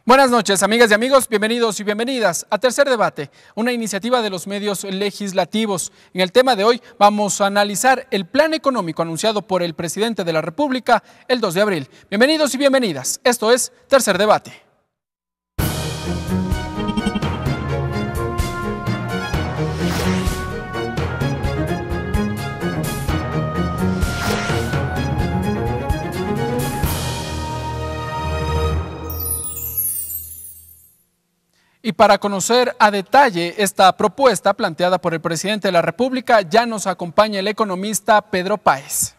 Buenas noches, amigas y amigos, bienvenidos y bienvenidas a Tercer Debate, una iniciativa de los medios legislativos. En el tema de hoy vamos a analizar el plan económico anunciado por el presidente de la República el 2 de abril. Bienvenidos y bienvenidas, esto es Tercer Debate. Y para conocer a detalle esta propuesta planteada por el presidente de la República, ya nos acompaña el economista Pedro Páez.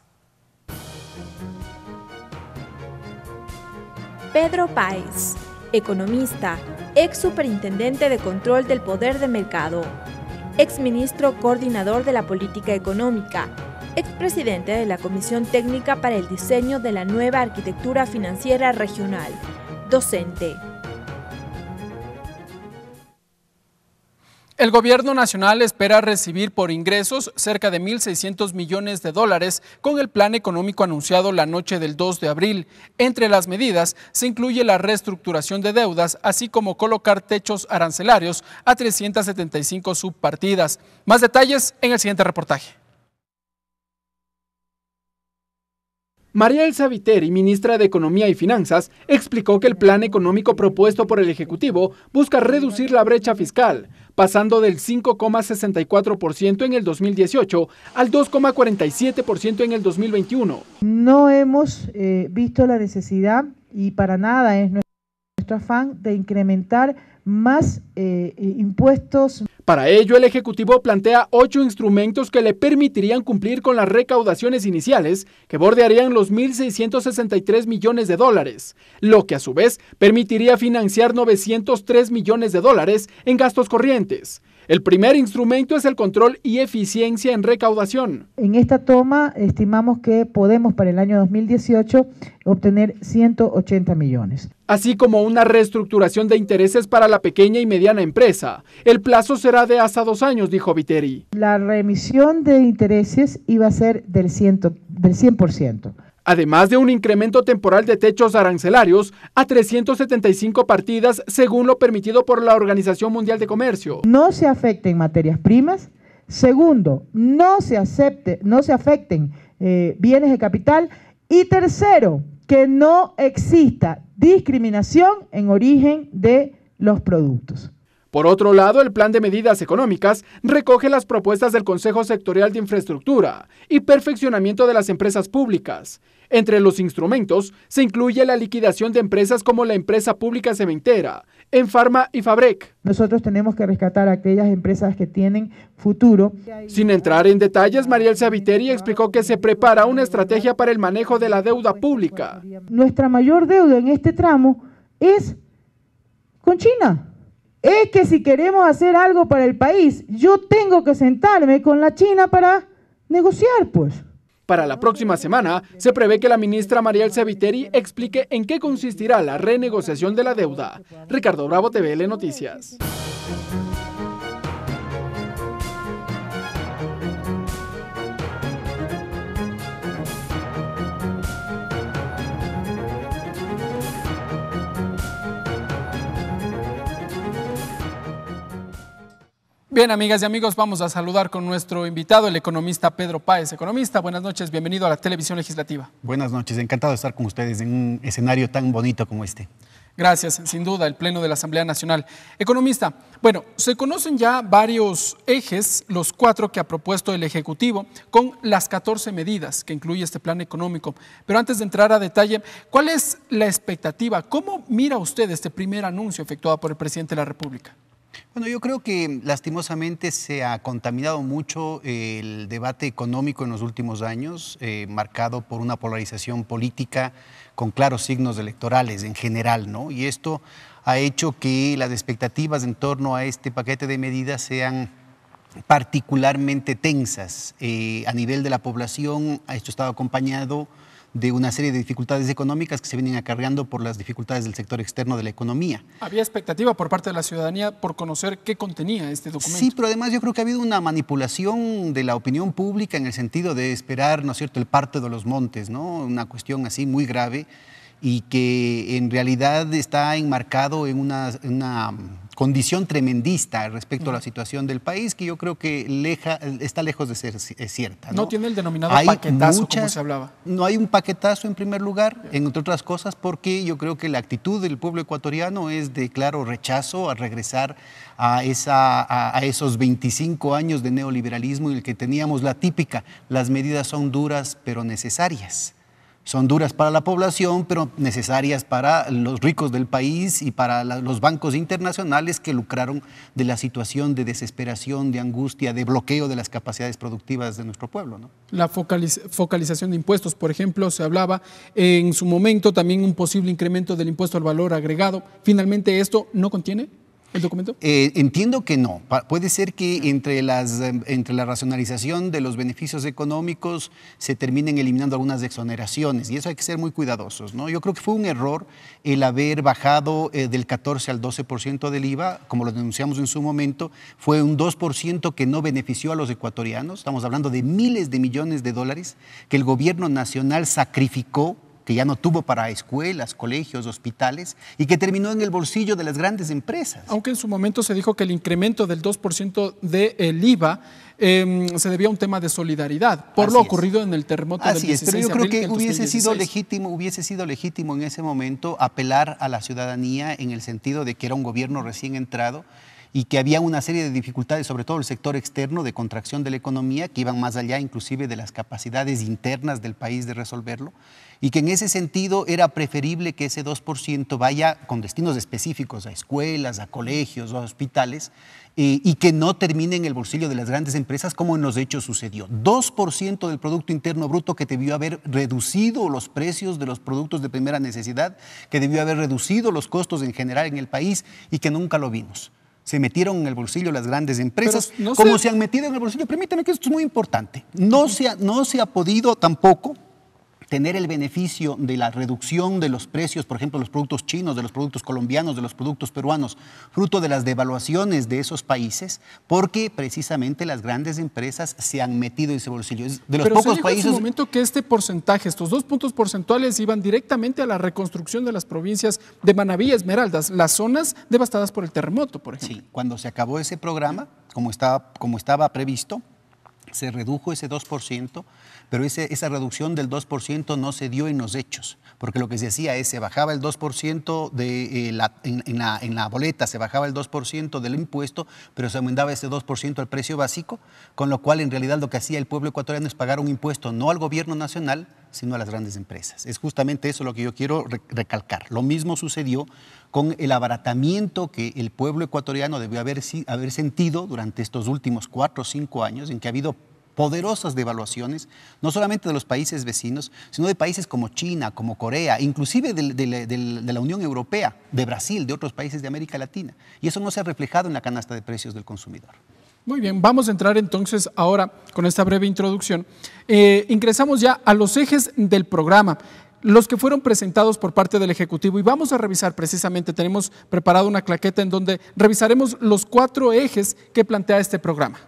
Pedro Páez, economista, ex superintendente de control del poder de mercado, ex ministro coordinador de la política económica, ex presidente de la Comisión Técnica para el Diseño de la Nueva Arquitectura Financiera Regional, docente. El gobierno nacional espera recibir por ingresos cerca de 1.600 millones de dólares con el plan económico anunciado la noche del 2 de abril. Entre las medidas se incluye la reestructuración de deudas, así como colocar techos arancelarios a 375 subpartidas. Más detalles en el siguiente reportaje. María Elsa Viteri, ministra de Economía y Finanzas, explicó que el plan económico propuesto por el Ejecutivo busca reducir la brecha fiscal, pasando del 5,64% en el 2018 al 2,47% en el 2021. No hemos visto la necesidad, y para nada es nuestro afán, de incrementar más impuestos. Para ello, el Ejecutivo plantea 8 instrumentos que le permitirían cumplir con las recaudaciones iniciales, que bordearían los 1.663 millones de dólares, lo que a su vez permitiría financiar 903 millones de dólares en gastos corrientes. El primer instrumento es el control y eficiencia en recaudación. En esta toma estimamos que podemos para el año 2018 obtener 180 millones. Así como una reestructuración de intereses para la pequeña y mediana empresa. El plazo será de hasta 2 años, dijo Viteri. La remisión de intereses iba a ser del 100%. Además de un incremento temporal de techos arancelarios a 375 partidas, según lo permitido por la Organización Mundial de Comercio. No se afecten materias primas. Segundo, no se afecten bienes de capital. Y tercero, que no exista discriminación en origen de los productos. Por otro lado, el plan de medidas económicas recoge las propuestas del Consejo Sectorial de Infraestructura y Perfeccionamiento de las Empresas Públicas. Entre los instrumentos se incluye la liquidación de empresas como la empresa pública cementera, Enfarma y Fabrec. Nosotros tenemos que rescatar a aquellas empresas que tienen futuro. Sin entrar en detalles, María Elsa Viteri explicó que se prepara una estrategia para el manejo de la deuda pública. Nuestra mayor deuda en este tramo es con China. Es que si queremos hacer algo para el país, yo tengo que sentarme con la China para negociar, pues. Para la próxima semana, se prevé que la ministra María Elsa Viteri explique en qué consistirá la renegociación de la deuda. Ricardo Bravo, TVL Noticias. Bien, amigas y amigos, vamos a saludar con nuestro invitado, el economista Pedro Páez. Economista, buenas noches, bienvenido a la televisión legislativa. Buenas noches, encantado de estar con ustedes en un escenario tan bonito como este. Gracias, sin duda, el Pleno de la Asamblea Nacional. Economista, bueno, se conocen ya varios ejes, los 4 que ha propuesto el Ejecutivo, con las 14 medidas que incluye este plan económico. Pero antes de entrar a detalle, ¿cuál es la expectativa? ¿Cómo mira usted este primer anuncio efectuado por el presidente de la República? Bueno, yo creo que lastimosamente se ha contaminado mucho el debate económico en los últimos años, marcado por una polarización política con claros signos electorales en general, ¿no? Y esto ha hecho que las expectativas en torno a este paquete de medidas sean particularmente tensas. A nivel de la población, esto ha estado acompañado de una serie de dificultades económicas que se vienen acarreando por las dificultades del sector externo de la economía. Había expectativa por parte de la ciudadanía por conocer qué contenía este documento. Sí, pero además yo creo que ha habido una manipulación de la opinión pública en el sentido de esperar, ¿no es cierto?, el parto de los montes, ¿no? Una cuestión así muy grave. y que en realidad está enmarcado en una condición tremendista respecto a la situación del país, que yo creo que está lejos de ser cierta. No tiene el denominado paquetazo, como se hablaba. No hay un paquetazo en primer lugar, entre otras cosas, porque yo creo que la actitud del pueblo ecuatoriano es de claro rechazo a regresar a esos 25 años de neoliberalismo en el que teníamos la típica: las medidas son duras pero necesarias. Son duras para la población, pero necesarias para los ricos del país y para los bancos internacionales que lucraron de la situación de desesperación, de angustia, de bloqueo de las capacidades productivas de nuestro pueblo, ¿no? La focalización de impuestos, por ejemplo, se hablaba en su momento también un posible incremento del impuesto al valor agregado. ¿Finalmente esto no contiene el documento? Entiendo que no. Puede ser que entre la racionalización de los beneficios económicos se terminen eliminando algunas exoneraciones, y eso hay que ser muy cuidadosos, ¿no? Yo creo que fue un error el haber bajado del 14 al 12% del IVA, como lo denunciamos en su momento. Fue un 2% que no benefició a los ecuatorianos. Estamos hablando de miles de millones de dólares que el gobierno nacional sacrificó, que ya no tuvo para escuelas, colegios, hospitales, y que terminó en el bolsillo de las grandes empresas. Aunque en su momento se dijo que el incremento del 2% del IVA se debía a un tema de solidaridad por lo ocurrido en el terremoto del 16 de abril. Pero yo creo que hubiese sido legítimo en ese momento apelar a la ciudadanía en el sentido de que era un gobierno recién entrado y que había una serie de dificultades, sobre todo el sector externo, de contracción de la economía, que iban más allá inclusive de las capacidades internas del país de resolverlo, y que en ese sentido era preferible que ese 2% vaya con destinos específicos a escuelas, a colegios, a hospitales, y que no termine en el bolsillo de las grandes empresas, como en los hechos sucedió. 2% del Producto Interno Bruto que debió haber reducido los precios de los productos de primera necesidad, que debió haber reducido los costos en general en el país, y que nunca lo vimos. Se metieron en el bolsillo las grandes empresas, como se han metido en el bolsillo. Permítame que esto es muy importante. No se ha podido tampoco tener el beneficio de la reducción de los precios, por ejemplo, de los productos chinos, de los productos colombianos, de los productos peruanos, fruto de las devaluaciones de esos países, porque precisamente las grandes empresas se han metido en ese bolsillo. Es de los pocos países. En su momento que este porcentaje, estos 2 puntos porcentuales, iban directamente a la reconstrucción de las provincias de Manabí y Esmeraldas, las zonas devastadas por el terremoto, por ejemplo. Sí, cuando se acabó ese programa, como estaba previsto, se redujo ese 2%, pero esa reducción del 2% no se dio en los hechos, porque lo que se hacía es, se bajaba el 2% en la boleta, se bajaba el 2% del impuesto, pero se aumentaba ese 2% al precio básico, con lo cual en realidad lo que hacía el pueblo ecuatoriano es pagar un impuesto no al gobierno nacional, sino a las grandes empresas. Es justamente eso lo que yo quiero recalcar. Lo mismo sucedió con el abaratamiento que el pueblo ecuatoriano debió haber sentido durante estos últimos 4 o 5 años, en que ha habido poderosas devaluaciones, no solamente de los países vecinos, sino de países como China, como Corea, inclusive de la Unión Europea, de Brasil, de otros países de América Latina. Y eso no se ha reflejado en la canasta de precios del consumidor. Muy bien, vamos a entrar entonces ahora con esta breve introducción. Ingresamos ya a los ejes del programa, los que fueron presentados por parte del Ejecutivo, y vamos a revisar precisamente, tenemos preparado una claqueta en donde revisaremos los 4 ejes que plantea este programa.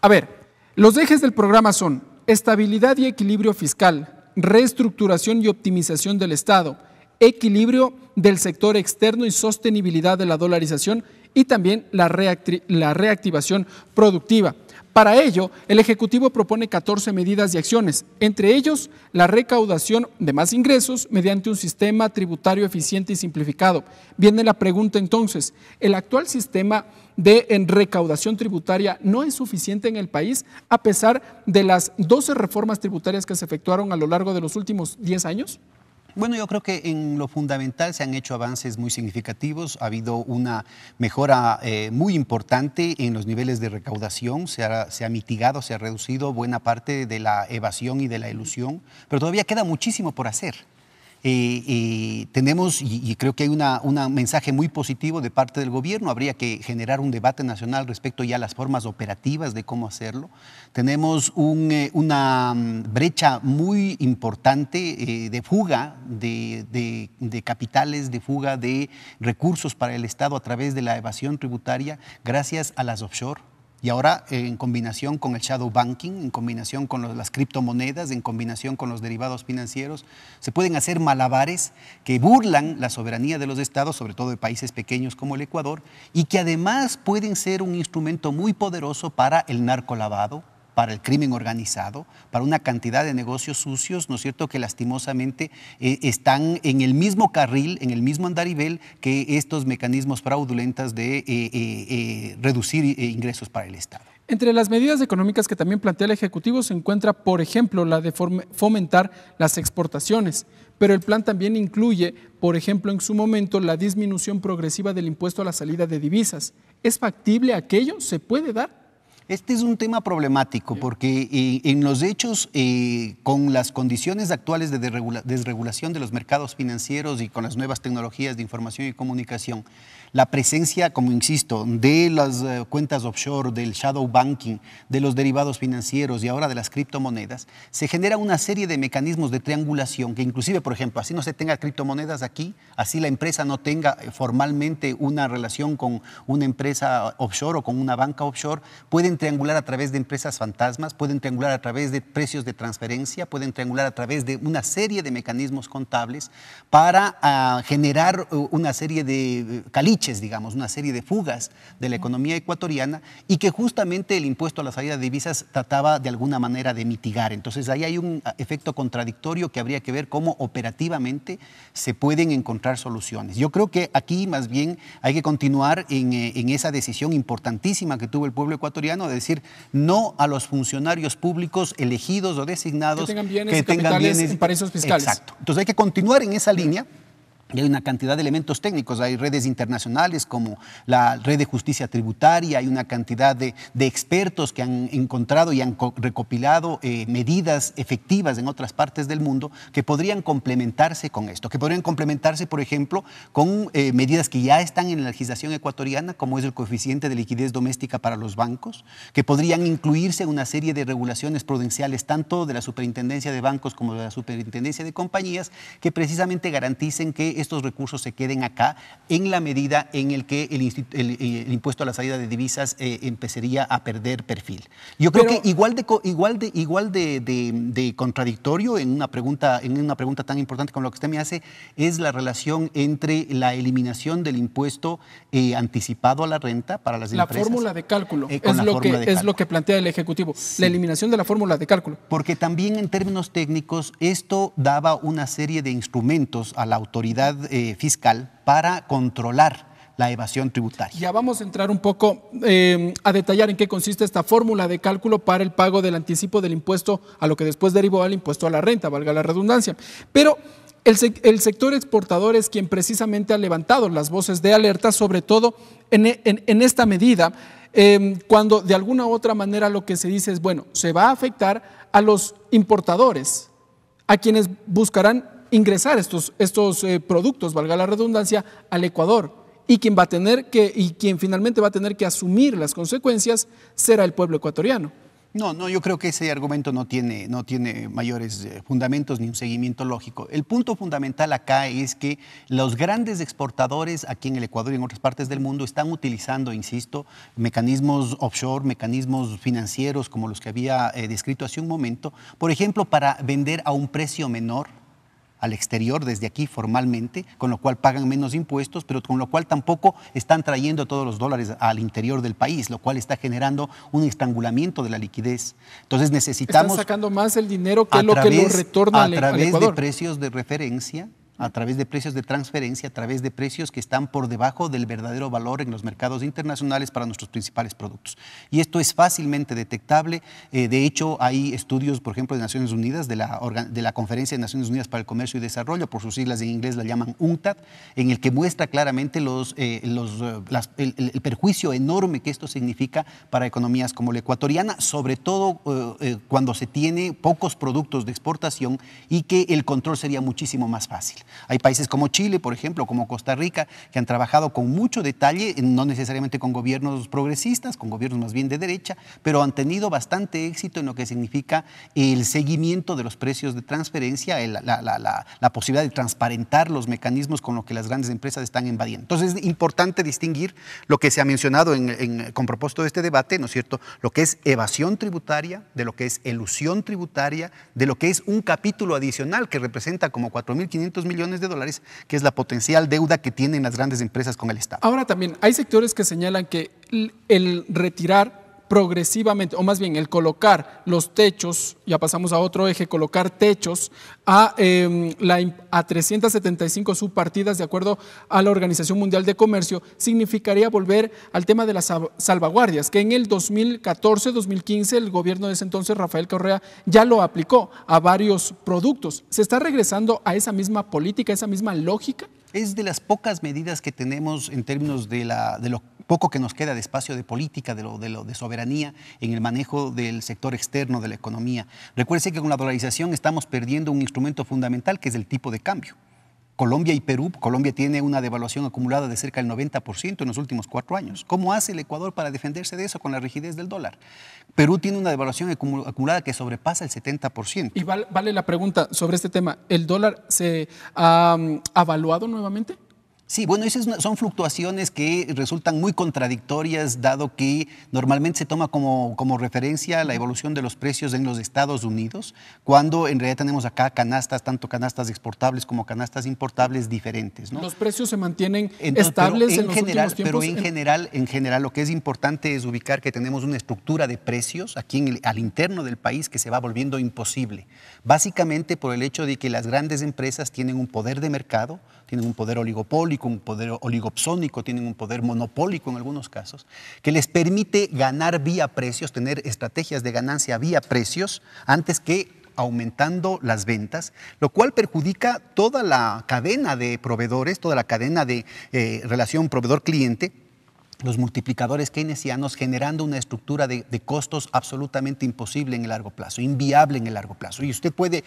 A ver, los ejes del programa son estabilidad y equilibrio fiscal, reestructuración y optimización del Estado, equilibrio del sector externo y sostenibilidad de la dolarización, y también la reactivación productiva. Para ello, el Ejecutivo propone 14 medidas y acciones, entre ellos la recaudación de más ingresos mediante un sistema tributario eficiente y simplificado. Viene la pregunta entonces, ¿el actual sistema de recaudación tributaria no es suficiente en el país a pesar de las 12 reformas tributarias que se efectuaron a lo largo de los últimos 10 años? Bueno, yo creo que en lo fundamental se han hecho avances muy significativos. Ha habido una mejora muy importante en los niveles de recaudación. Se ha mitigado, se ha reducido buena parte de la evasión y de la elusión, pero todavía queda muchísimo por hacer. Tenemos, y creo que hay un mensaje muy positivo de parte del gobierno. Habría que generar un debate nacional respecto ya a las formas operativas de cómo hacerlo. Tenemos una brecha muy importante de fuga de capitales, de fuga de recursos para el Estado a través de la evasión tributaria gracias a las offshore. Y ahora en combinación con el shadow banking, en combinación con las criptomonedas, en combinación con los derivados financieros, se pueden hacer malabares que burlan la soberanía de los estados, sobre todo de países pequeños como el Ecuador, y que además pueden ser un instrumento muy poderoso para el narcolavado, para el crimen organizado, para una cantidad de negocios sucios, ¿no es cierto?, que lastimosamente están en el mismo carril, en el mismo andarivel que estos mecanismos fraudulentos de reducir ingresos para el Estado. Entre las medidas económicas que también plantea el Ejecutivo se encuentra, por ejemplo, la de fomentar las exportaciones, pero el plan también incluye, por ejemplo, en su momento, la disminución progresiva del impuesto a la salida de divisas. ¿Es factible aquello? ¿Se puede dar? Este es un tema problemático porque en los hechos, con las condiciones actuales de desregulación de los mercados financieros y con las nuevas tecnologías de información y comunicación, la presencia, como insisto, de las cuentas offshore, del shadow banking, de los derivados financieros y ahora de las criptomonedas, se genera una serie de mecanismos de triangulación que inclusive, por ejemplo, así no se tenga criptomonedas aquí, así la empresa no tenga formalmente una relación con una empresa offshore o con una banca offshore, pueden triangular a través de empresas fantasmas, pueden triangular a través de precios de transferencia, pueden triangular a través de una serie de mecanismos contables para generar una serie de caliches, digamos, una serie de fugas de la economía ecuatoriana y que justamente el impuesto a la salida de divisas trataba de alguna manera de mitigar. Entonces ahí hay un efecto contradictorio que habría que ver cómo operativamente se pueden encontrar soluciones. Yo creo que aquí más bien hay que continuar en esa decisión importantísima que tuvo el pueblo ecuatoriano de decir no a los funcionarios públicos elegidos o designados que tengan bienes en paraísos fiscales. Exacto. Entonces hay que continuar en esa línea. Y hay una cantidad de elementos técnicos, hay redes internacionales como la Red de Justicia Tributaria, hay una cantidad de expertos que han encontrado y han recopilado medidas efectivas en otras partes del mundo que podrían complementarse con esto, que podrían complementarse, por ejemplo, con medidas que ya están en la legislación ecuatoriana, como es el coeficiente de liquidez doméstica para los bancos, que podrían incluirse en una serie de regulaciones prudenciales, tanto de la Superintendencia de Bancos como de la Superintendencia de Compañías, que precisamente garanticen que estos recursos se queden acá en la medida en el que el impuesto a la salida de divisas empezaría a perder perfil. Yo creo que igual de contradictorio en una pregunta tan importante como lo que usted me hace es la relación entre la eliminación del impuesto anticipado a la renta para las empresas. La fórmula de cálculo es lo que plantea el Ejecutivo, sí. La eliminación de la fórmula de cálculo. Porque también en términos técnicos esto daba una serie de instrumentos a la autoridad fiscal para controlar la evasión tributaria. Ya vamos a entrar un poco a detallar en qué consiste esta fórmula de cálculo para el pago del anticipo del impuesto a lo que después derivó al impuesto a la renta, valga la redundancia. Pero el sector exportador es quien precisamente ha levantado las voces de alerta, sobre todo en esta medida, cuando de alguna u otra manera lo que se dice es, bueno, se va a afectar a los importadores, a quienes buscarán ingresar estos productos, valga la redundancia, al Ecuador, y quien finalmente va a tener que asumir las consecuencias será el pueblo ecuatoriano. No, yo creo que ese argumento no tiene mayores fundamentos ni un seguimiento lógico. El punto fundamental acá es que los grandes exportadores aquí en el Ecuador y en otras partes del mundo están utilizando, insisto, mecanismos offshore, mecanismos financieros como los que había descrito hace un momento, por ejemplo, para vender a un precio menor al exterior desde aquí formalmente, con lo cual pagan menos impuestos, pero con lo cual tampoco están trayendo todos los dólares al interior del país, lo cual está generando un estrangulamiento de la liquidez. Entonces necesitamos... Están sacando más el dinero que lo que lo retorna al Ecuador. A través de precios de referencia, a través de precios de transferencia, a través de precios que están por debajo del verdadero valor en los mercados internacionales para nuestros principales productos. Y esto es fácilmente detectable. De hecho, hay estudios, por ejemplo, de Naciones Unidas, de la Conferencia de Naciones Unidas para el Comercio y Desarrollo, por sus siglas en inglés la llaman UNCTAD, en el que muestra claramente el perjuicio enorme que esto significa para economías como la ecuatoriana, sobre todo cuando se tiene pocos productos de exportación y que el control sería muchísimo más fácil. Hay países como Chile, por ejemplo, como Costa Rica, que han trabajado con mucho detalle, no necesariamente con gobiernos progresistas, con gobiernos más bien de derecha, pero han tenido bastante éxito en lo que significa el seguimiento de los precios de transferencia, la posibilidad de transparentar los mecanismos con los que las grandes empresas están invadiendo. Entonces es importante distinguir lo que se ha mencionado con propósito de este debate, ¿no es cierto?, lo que es evasión tributaria, de lo que es elusión tributaria, de lo que es un capítulo adicional que representa como 4.500 millones de dólares, que es la potencial deuda que tienen las grandes empresas con el Estado. Ahora también hay sectores que señalan que el retirar progresivamente, o más bien el colocar los techos, ya pasamos a otro eje, colocar techos a 375 subpartidas de acuerdo a la Organización Mundial de Comercio, significaría volver al tema de las salvaguardias, que en el 2014-2015 el gobierno de ese entonces, Rafael Correa, ya lo aplicó a varios productos. ¿Se está regresando a esa misma política, a esa misma lógica? Es de las pocas medidas que tenemos en términos de lo poco que nos queda de espacio de política, de soberanía en el manejo del sector externo de la economía. Recuerde que con la dolarización estamos perdiendo un instrumento fundamental que es el tipo de cambio. Colombia y Perú, Colombia tiene una devaluación acumulada de cerca del 90% en los últimos 4 años. ¿Cómo hace el Ecuador para defenderse de eso con la rigidez del dólar? Perú tiene una devaluación acumulada que sobrepasa el 70%. Y vale la pregunta sobre este tema, ¿el dólar se ha avaluado nuevamente? Sí, bueno, esas son fluctuaciones que resultan muy contradictorias, dado que normalmente se toma como referencia la evolución de los precios en los Estados Unidos, cuando en realidad tenemos acá canastas, tanto canastas exportables como canastas importables diferentes, ¿no? ¿Los precios se mantienen estables en los últimos tiempos? Pero en general lo que es importante es ubicar que tenemos una estructura de precios aquí al interno del país que se va volviendo imposible, básicamente por el hecho de que las grandes empresas tienen un poder de mercado, tienen un poder oligopólico, un poder oligopsónico, tienen un poder monopólico en algunos casos, que les permite ganar vía precios, tener estrategias de ganancia vía precios, antes que aumentando las ventas, lo cual perjudica toda la cadena de proveedores, toda la cadena de relación proveedor-cliente, los multiplicadores keynesianos, generando una estructura de costos absolutamente imposible en el largo plazo, inviable en el largo plazo. Y usted puede,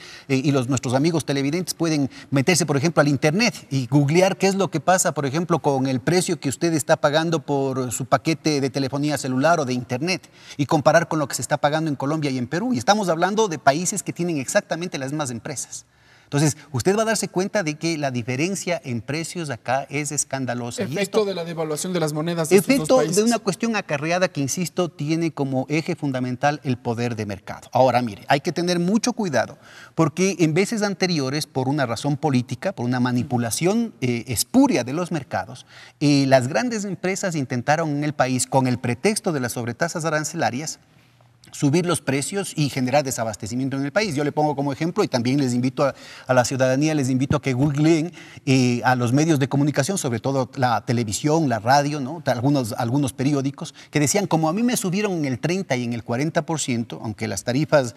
nuestros amigos televidentes pueden meterse, por ejemplo, al internet y googlear qué es lo que pasa, por ejemplo, con el precio que usted está pagando por su paquete de telefonía celular o de internet y comparar con lo que se está pagando en Colombia y en Perú. Y estamos hablando de países que tienen exactamente las mismas empresas. Entonces, usted va a darse cuenta de que la diferencia en precios acá es escandalosa. Efecto de la devaluación de las monedas de estos dos países. Efecto de una cuestión acarreada que, insisto, tiene como eje fundamental el poder de mercado. Ahora, mire, hay que tener mucho cuidado, porque en veces anteriores, por una razón política, por una manipulación espuria de los mercados, las grandes empresas intentaron en el país, con el pretexto de las sobretasas arancelarias, subir los precios y generar desabastecimiento en el país. Yo le pongo como ejemplo, y también les invito a la ciudadanía, les invito a que googleen a los medios de comunicación, sobre todo la televisión, la radio, ¿no? algunos periódicos, que decían, como a mí me subieron en el 30 y en el 40%, aunque las tarifas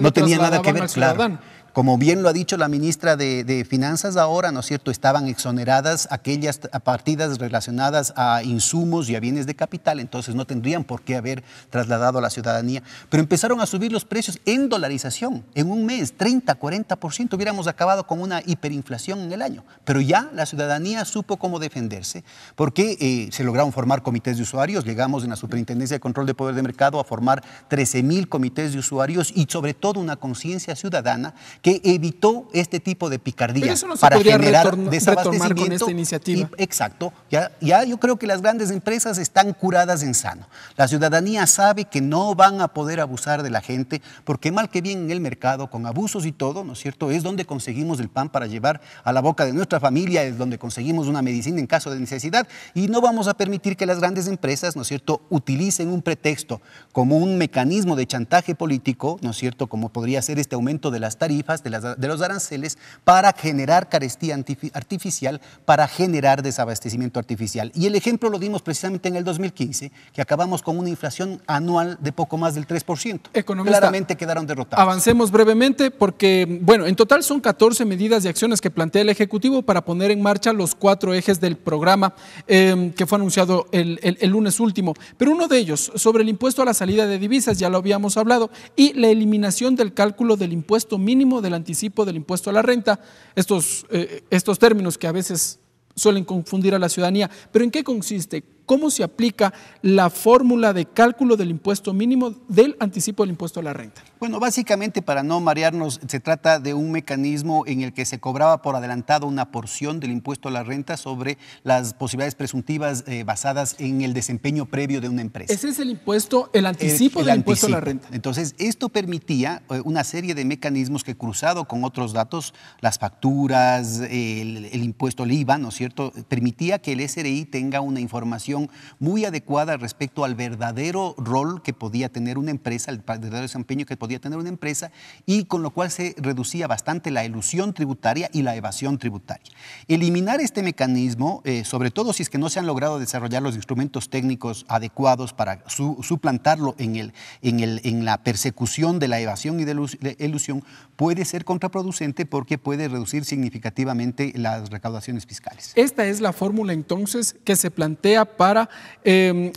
no tenían nada que ver, claro. Como bien lo ha dicho la ministra de Finanzas ahora, ¿no es cierto?, estaban exoneradas aquellas partidas relacionadas a insumos y a bienes de capital, entonces no tendrían por qué haber trasladado a la ciudadanía. Pero empezaron a subir los precios en dolarización, en un mes, 30, 40%, hubiéramos acabado con una hiperinflación en el año. Pero ya la ciudadanía supo cómo defenderse, porque se lograron formar comités de usuarios, llegamos en la Superintendencia de Control de Poder de Mercado a formar 13,000 comités de usuarios y sobre todo una conciencia ciudadana que evitó este tipo de picardía para generar desabastecimiento con esta iniciativa. Exacto. Ya yo creo que las grandes empresas están curadas en sano. La ciudadanía sabe que no van a poder abusar de la gente, porque mal que bien en el mercado, con abusos y todo, ¿no es cierto?, es donde conseguimos el pan para llevar a la boca de nuestra familia, es donde conseguimos una medicina en caso de necesidad, y no vamos a permitir que las grandes empresas, ¿no es cierto?, utilicen un pretexto como un mecanismo de chantaje político, ¿no es cierto?, como podría ser este aumento de las tarifas, de los aranceles, para generar carestía artificial, para generar desabastecimiento artificial. Y el ejemplo lo dimos precisamente en el 2015, que acabamos con una inflación anual de poco más más del 3%. Economista, claramente quedaron derrotados. Avancemos brevemente porque, bueno, en total son 14 medidas y acciones que plantea el Ejecutivo para poner en marcha los 4 ejes del programa que fue anunciado el lunes último. Pero uno de ellos, sobre el impuesto a la salida de divisas, ya lo habíamos hablado, y la eliminación del cálculo del impuesto mínimo del anticipo del impuesto a la renta, estos términos que a veces suelen confundir a la ciudadanía. ¿Pero en qué consiste? ¿Cómo se aplica la fórmula de cálculo del impuesto mínimo del anticipo del impuesto a la renta? Bueno, básicamente, para no marearnos, se trata de un mecanismo en el que se cobraba por adelantado una porción del impuesto a la renta sobre las posibilidades presuntivas basadas en el desempeño previo de una empresa. Ese es el impuesto, el anticipo del impuesto a la renta. Entonces, esto permitía una serie de mecanismos que, cruzado con otros datos, las facturas, el impuesto al IVA, ¿no es cierto?, permitía que el SRI tenga una información muy adecuada respecto al verdadero rol que podía tener una empresa, el verdadero desempeño que podía tener una empresa, y con lo cual se reducía bastante la elusión tributaria y la evasión tributaria. Eliminar este mecanismo, sobre todo si es que no se han logrado desarrollar los instrumentos técnicos adecuados para suplantarlo en la persecución de la evasión y de la elusión, puede ser contraproducente porque puede reducir significativamente las recaudaciones fiscales. Esta es la fórmula entonces que se plantea para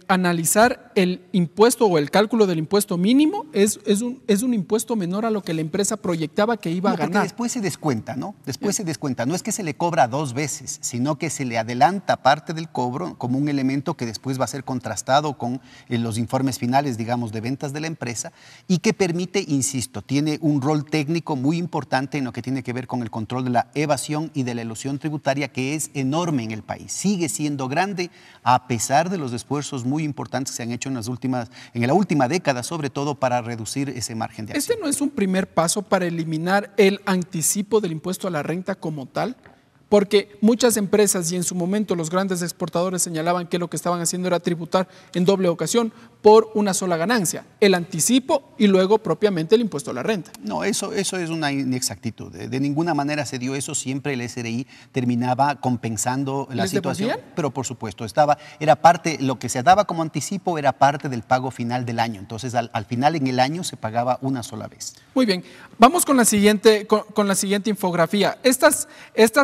analizar el impuesto o el cálculo del impuesto mínimo. Es un impuesto menor a lo que la empresa proyectaba que iba a ganar. Porque después se descuenta, ¿no? Después se descuenta. No es que se le cobra 2 veces, sino que se le adelanta parte del cobro como un elemento que después va a ser contrastado con los informes finales, digamos, de ventas de la empresa, y que permite, insisto, tiene un rol técnico muy importante en lo que tiene que ver con el control de la evasión y de la elusión tributaria, que es enorme en el país. Sigue siendo grande a pesar de los esfuerzos muy importantes que se han hecho en la última década, sobre todo para reducir ese margen de acción. ¿Este no es un primer paso para eliminar el anticipo del impuesto a la renta como tal? Porque muchas empresas y en su momento los grandes exportadores señalaban que lo que estaban haciendo era tributar en doble ocasión por una sola ganancia, el anticipo y luego propiamente el impuesto a la renta. No, eso es una inexactitud. De ninguna manera se dio eso, siempre el SRI terminaba compensando la situación. ¿Devolvían? Pero por supuesto, era parte, lo que se daba como anticipo era parte del pago final del año. Entonces al final en el año se pagaba una sola vez. Muy bien, vamos con la siguiente infografía. Estas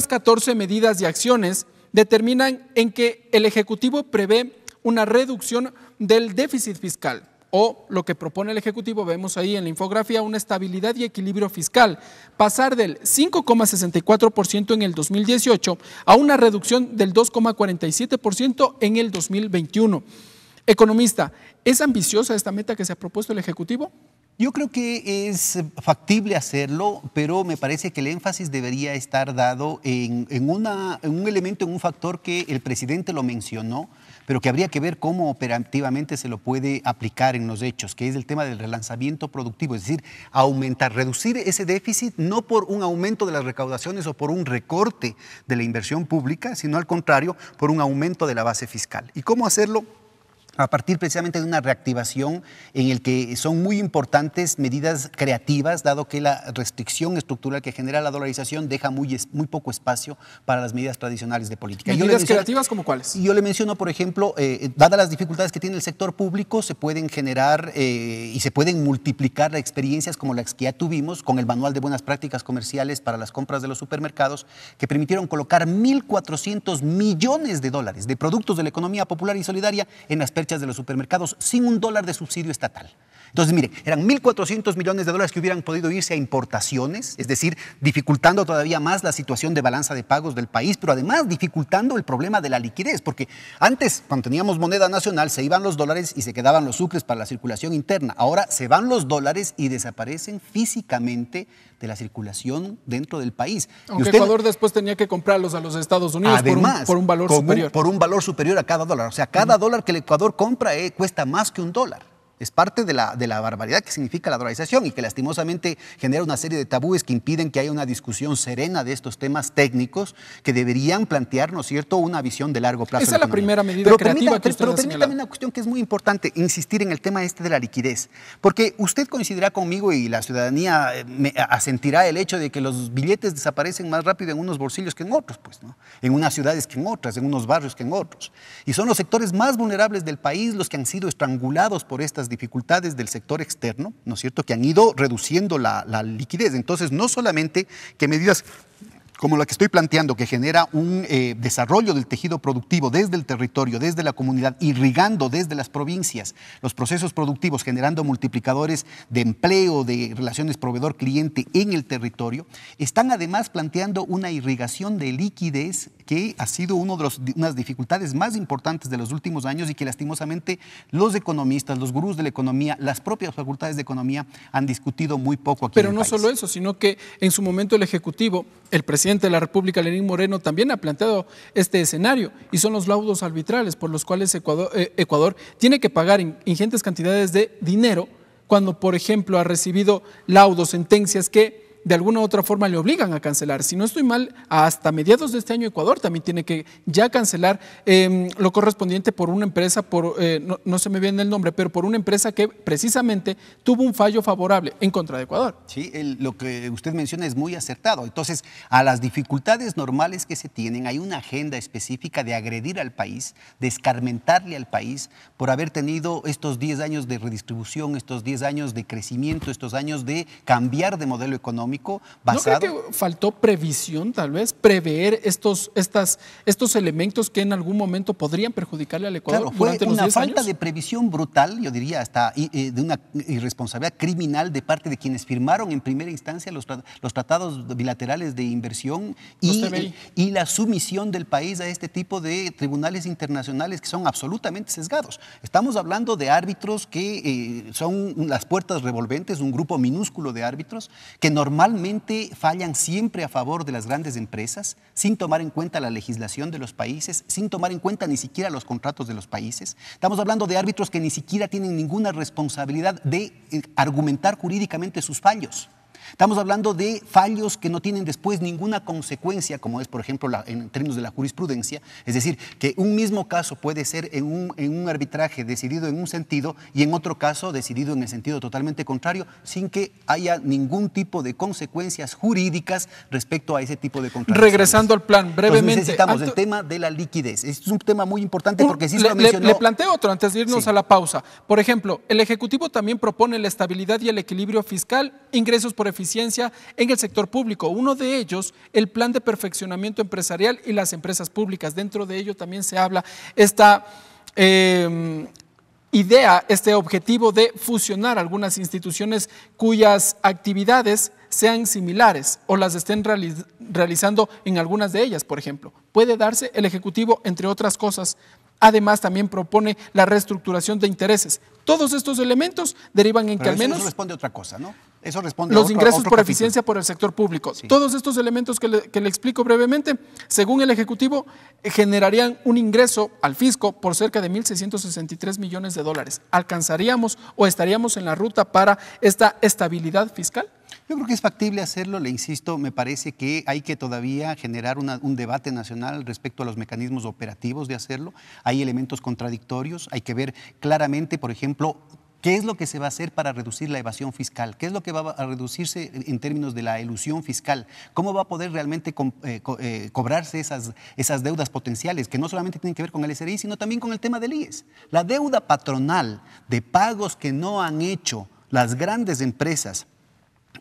14 medidas y acciones determinan en que el Ejecutivo prevé una reducción del déficit fiscal, o lo que propone el Ejecutivo, vemos ahí en la infografía, una estabilidad y equilibrio fiscal, pasar del 5,64% en el 2018 a una reducción del 2,47% en el 2021. Economista, ¿es ambiciosa esta meta que se ha propuesto el Ejecutivo? Yo creo que es factible hacerlo, pero me parece que el énfasis debería estar dado en un elemento, en un factor que el presidente lo mencionó, pero que habría que ver cómo operativamente se lo puede aplicar en los hechos, que es el tema del relanzamiento productivo, es decir, reducir ese déficit no por un aumento de las recaudaciones o por un recorte de la inversión pública, sino al contrario, por un aumento de la base fiscal. ¿Y cómo hacerlo? A partir precisamente de una reactivación en el que son muy importantes medidas creativas, dado que la restricción estructural que genera la dolarización deja muy poco espacio para las medidas tradicionales de política. ¿Medidas creativas como cuáles? Yo le menciono, por ejemplo, dadas las dificultades que tiene el sector público, se pueden generar y se pueden multiplicar experiencias como las que ya tuvimos con el Manual de Buenas Prácticas Comerciales para las compras de los supermercados, que permitieron colocar $1.400 millones de productos de la economía popular y solidaria en las perchas de los supermercados sin $1 de subsidio estatal. Entonces, mire, eran $1.400 millones que hubieran podido irse a importaciones, es decir, dificultando todavía más la situación de balanza de pagos del país, pero además dificultando el problema de la liquidez, porque antes, cuando teníamos moneda nacional, se iban los dólares y se quedaban los sucres para la circulación interna. Ahora se van los dólares y desaparecen físicamente de la circulación dentro del país. Aunque Ecuador después tenía que comprarlos a los Estados Unidos además, por un valor superior. Por un valor superior a cada dólar. O sea, cada dólar que el Ecuador compra cuesta más que $1. Es parte de la barbaridad que significa la dolarización y que lastimosamente genera una serie de tabúes que impiden que haya una discusión serena de estos temas técnicos que deberían plantear, ¿no es cierto?, una visión de largo plazo. Esa es la primera medida creativa que usted ha señalado. Pero permítame una cuestión que es muy importante, insistir en el tema de la liquidez, porque usted coincidirá conmigo y la ciudadanía asentirá el hecho de que los billetes desaparecen más rápido en unos bolsillos que en otros, pues, ¿no? En unas ciudades que en otras, en unos barrios que en otros. Y son los sectores más vulnerables del país los que han sido estrangulados por estas dificultades del sector externo, ¿no es cierto?, que han ido reduciendo la liquidez. Entonces, no solamente que medidas como la que estoy planteando, que genera un desarrollo del tejido productivo desde el territorio, desde la comunidad, irrigando desde las provincias los procesos productivos, generando multiplicadores de empleo, de relaciones proveedor-cliente en el territorio, están además planteando una irrigación de liquidez que ha sido unas dificultades más importantes de los últimos años y que lastimosamente los economistas, los gurús de la economía, las propias facultades de economía han discutido muy poco aquí en el país. Pero no solo eso, sino que en su momento el Ejecutivo, el presidente de la República, Lenín Moreno, también ha planteado este escenario y son los laudos arbitrales por los cuales Ecuador tiene que pagar ingentes cantidades de dinero cuando, por ejemplo, ha recibido laudos, sentencias que de alguna u otra forma le obligan a cancelar. Si no estoy mal, hasta mediados de este año Ecuador también tiene que ya cancelar lo correspondiente por una empresa, no se me viene el nombre, pero por una empresa que precisamente tuvo un fallo favorable en contra de Ecuador. Sí, lo que usted menciona es muy acertado. Entonces, a las dificultades normales que se tienen, hay una agenda específica de agredir al país, de escarmentarle al país por haber tenido estos 10 años de redistribución, estos 10 años de crecimiento, estos años de cambiar de modelo económico. Basado. ¿No creo que faltó previsión, tal vez, prever estos elementos que en algún momento podrían perjudicarle al Ecuador? Claro, fue durante los una 10 falta años? de previsión brutal, yo diría hasta de una irresponsabilidad criminal de parte de quienes firmaron en primera instancia los tratados bilaterales de inversión y la sumisión del país a este tipo de tribunales internacionales que son absolutamente sesgados. Estamos hablando de árbitros que son las puertas revolventes, un grupo minúsculo de árbitros que normalmente fallan siempre a favor de las grandes empresas, sin tomar en cuenta la legislación de los países, sin tomar en cuenta ni siquiera los contratos de los países. Estamos hablando de árbitros que ni siquiera tienen ninguna responsabilidad de argumentar jurídicamente sus fallos. Estamos hablando de fallos que no tienen después ninguna consecuencia, como es, por ejemplo, en términos de la jurisprudencia. Es decir, que un mismo caso puede ser en un arbitraje decidido en un sentido y en otro caso decidido en el sentido totalmente contrario, sin que haya ningún tipo de consecuencias jurídicas respecto a ese tipo de contratos. Regresando al plan, brevemente. Entonces necesitamos el tema de la liquidez. Es un tema muy importante porque sí se lo mencionó. Le planteo otro antes de irnos a la pausa. Por ejemplo, el Ejecutivo también propone la estabilidad y el equilibrio fiscal, ingresos por eficiencia en el sector público. Uno de ellos, el plan de perfeccionamiento empresarial y las empresas públicas. Dentro de ello también se habla esta idea, este objetivo de fusionar algunas instituciones cuyas actividades sean similares o las estén realizando en algunas de ellas, por ejemplo. Puede darse. El Ejecutivo, entre otras cosas, además también propone la reestructuración de intereses. Todos estos elementos derivan en que al menos... Eso responde a otra cosa, ¿no? Eso responde los a ingresos otro por capítulo. eficiencia por el sector público. Sí. Todos estos elementos que le explico brevemente, según el Ejecutivo, generarían un ingreso al fisco por cerca de 1.663 millones de dólares. ¿Alcanzaríamos o estaríamos en la ruta para esta estabilidad fiscal? Yo creo que es factible hacerlo, le insisto, me parece que hay que todavía generar un debate nacional respecto a los mecanismos operativos de hacerlo. Hay elementos contradictorios, hay que ver claramente, por ejemplo, ¿qué es lo que se va a hacer para reducir la evasión fiscal? ¿Qué es lo que va a reducirse en términos de la elusión fiscal? ¿Cómo va a poder realmente cobrarse esas deudas potenciales que no solamente tienen que ver con el SRI, sino también con el tema del IES? La deuda patronal de pagos que no han hecho las grandes empresas,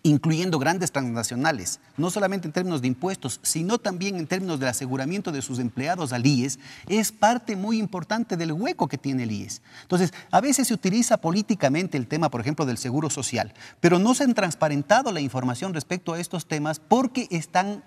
incluyendo grandes transnacionales, no solamente en términos de impuestos, sino también en términos del aseguramiento de sus empleados al IES, es parte muy importante del hueco que tiene el IES. Entonces, a veces se utiliza políticamente el tema, por ejemplo, del seguro social, pero no se han transparentado la información respecto a estos temas porque están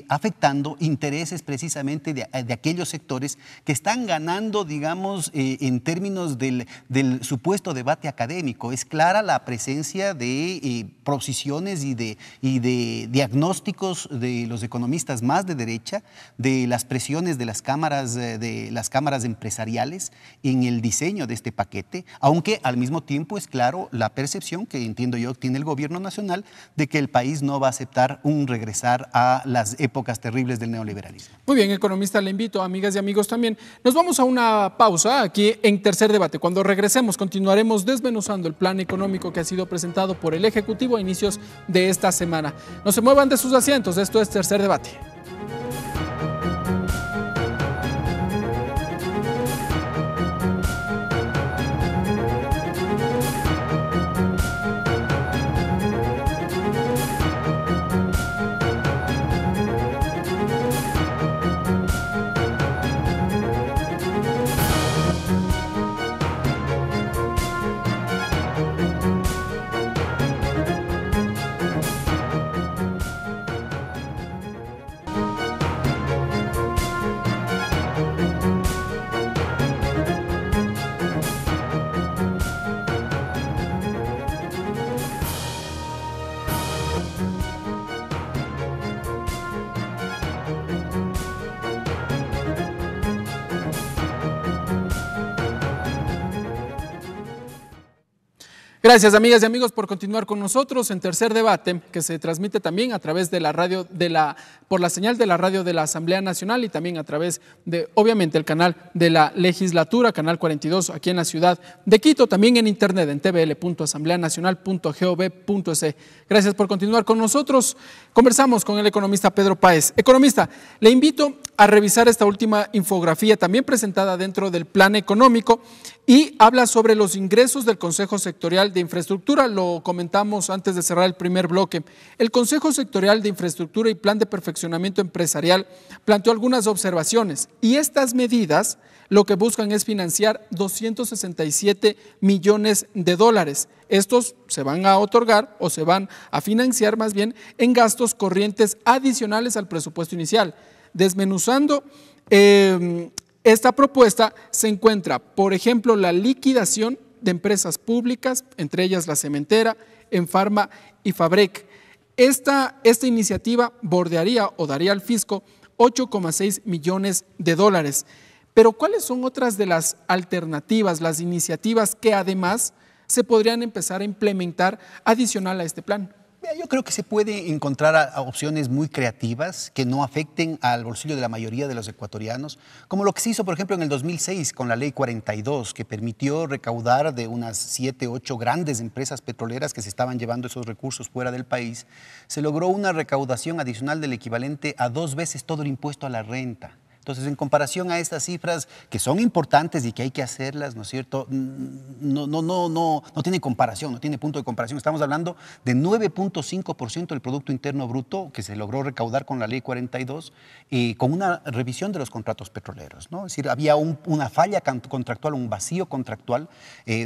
afectando intereses precisamente de aquellos sectores que están ganando, digamos, en términos del supuesto debate académico. Es clara la presencia de posiciones y de diagnósticos de los economistas más de derecha, de las presiones de las cámaras empresariales en el diseño de este paquete, aunque al mismo tiempo es claro la percepción que entiendo yo tiene el gobierno nacional de que el país no va a aceptar un regresar a las épocas terribles del neoliberalismo. Muy bien, economista, le invito, amigas y amigos también. Nos vamos a una pausa aquí en Tercer Debate. Cuando regresemos continuaremos desmenuzando el plan económico que ha sido presentado por el Ejecutivo a inicios de esta semana. No se muevan de sus asientos, esto es Tercer Debate. Gracias, amigas y amigos, por continuar con nosotros en Tercer Debate, que se transmite también a través de la radio por la señal de la radio de la Asamblea Nacional y también a través de, obviamente, el canal de la Legislatura, Canal 42, aquí en la ciudad de Quito, también en internet, en tvl.asambleanacional.gov.es. Gracias por continuar con nosotros. Conversamos con el economista Pedro Páez. Economista, le invito a revisar esta última infografía, también presentada dentro del Plan Económico, y habla sobre los ingresos del Consejo Sectorial de Infraestructura. Lo comentamos antes de cerrar el primer bloque. El Consejo Sectorial de Infraestructura y Plan de Perfeccionamiento Empresarial planteó algunas observaciones, y estas medidas lo que buscan es financiar 267 millones de dólares. Estos se van a otorgar o se van a financiar más bien en gastos corrientes adicionales al presupuesto inicial. Desmenuzando esta propuesta se encuentra, por ejemplo, la liquidación de empresas públicas, entre ellas la cementera, Enfarma y Fabrec. Esta iniciativa bordearía o daría al fisco 8,6 millones de dólares. Pero ¿cuáles son otras de las alternativas, las iniciativas que además se podrían empezar a implementar adicional a este plan? Yo creo que se puede encontrar opciones muy creativas que no afecten al bolsillo de la mayoría de los ecuatorianos, como lo que se hizo, por ejemplo, en el 2006 con la Ley 42, que permitió recaudar de unas 7, 8 grandes empresas petroleras que se estaban llevando esos recursos fuera del país. Se logró una recaudación adicional del equivalente a 2 veces todo el impuesto a la renta. Entonces, en comparación a estas cifras que son importantes y que hay que hacerlas, ¿no es cierto? No tiene comparación, no tiene punto de comparación. Estamos hablando de 9.5% del Producto Interno Bruto que se logró recaudar con la Ley 42, con una revisión de los contratos petroleros, ¿no? Es decir, había una falla contractual, un vacío contractual.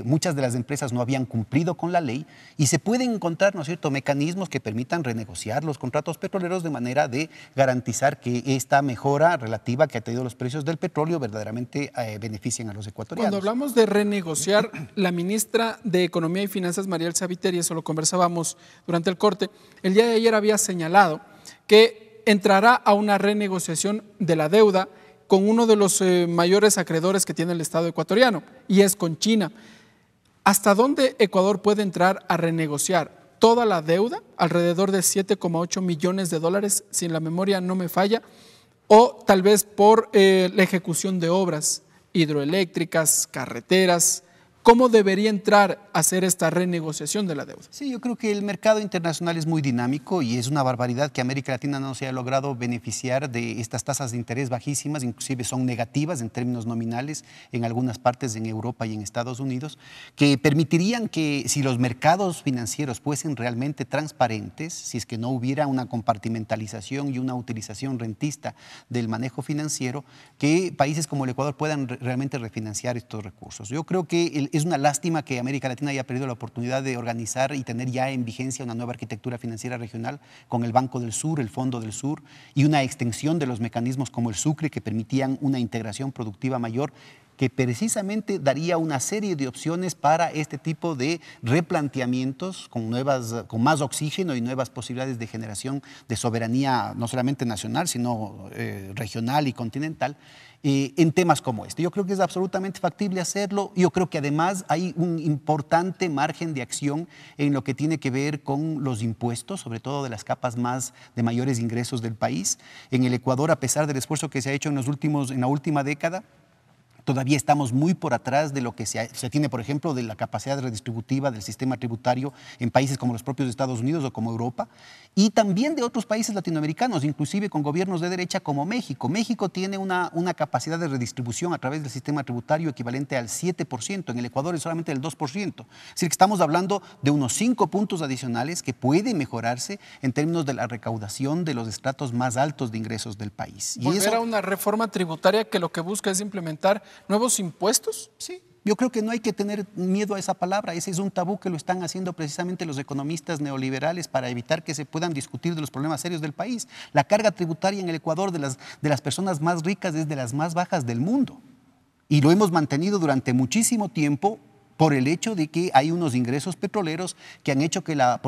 Muchas de las empresas no habían cumplido con la ley y se pueden encontrar, ¿no es cierto?, mecanismos que permitan renegociar los contratos petroleros de manera de garantizar que esta mejora relativa que ha tenido los precios del petróleo verdaderamente beneficien a los ecuatorianos. Cuando hablamos de renegociar, la ministra de Economía y Finanzas, Mariel Sabiter, y eso lo conversábamos durante el corte, el día de ayer había señalado que entrará a una renegociación de la deuda con uno de los mayores acreedores que tiene el Estado ecuatoriano, y es con China. ¿Hasta dónde Ecuador puede entrar a renegociar toda la deuda? Alrededor de 7,8 millones de dólares, si la memoria no me falla, o tal vez por la ejecución de obras hidroeléctricas, carreteras. ¿Cómo debería entrar a hacer esta renegociación de la deuda? Sí, yo creo que el mercado internacional es muy dinámico y es una barbaridad que América Latina no se haya logrado beneficiar de estas tasas de interés bajísimas, inclusive son negativas en términos nominales en algunas partes en Europa y en Estados Unidos, que permitirían que si los mercados financieros fuesen realmente transparentes, si es que no hubiera una compartimentalización y una utilización rentista del manejo financiero, que países como el Ecuador puedan realmente refinanciar estos recursos. Yo creo que es una lástima que América Latina haya perdido la oportunidad de organizar y tener ya en vigencia una nueva arquitectura financiera regional con el Banco del Sur, el Fondo del Sur y una extensión de los mecanismos como el Sucre que permitían una integración productiva mayor, que precisamente daría una serie de opciones para este tipo de replanteamientos con más oxígeno y nuevas posibilidades de generación de soberanía no solamente nacional, sino regional y continental. En temas como este. Yo creo que es absolutamente factible hacerlo. Yo creo que además hay un importante margen de acción en lo que tiene que ver con los impuestos, sobre todo de las capas de mayores ingresos del país. En el Ecuador, a pesar del esfuerzo que se ha hecho en la última década, todavía estamos muy por atrás de lo que se tiene, por ejemplo, de la capacidad redistributiva del sistema tributario en países como los propios Estados Unidos o como Europa, y también de otros países latinoamericanos, inclusive con gobiernos de derecha como México. México tiene una capacidad de redistribución a través del sistema tributario equivalente al 7%, en el Ecuador es solamente el 2%. Es decir, que estamos hablando de unos 5 puntos adicionales que pueden mejorarse en términos de la recaudación de los estratos más altos de ingresos del país. ¿Volver a una reforma tributaria que lo que busca es implementar nuevos impuestos? Sí. Yo creo que no hay que tener miedo a esa palabra. Ese es un tabú que lo están haciendo precisamente los economistas neoliberales para evitar que se puedan discutir de los problemas serios del país. La carga tributaria en el Ecuador de las personas más ricas es de las más bajas del mundo. Y lo hemos mantenido durante muchísimo tiempo por el hecho de que hay unos ingresos petroleros que han hecho que la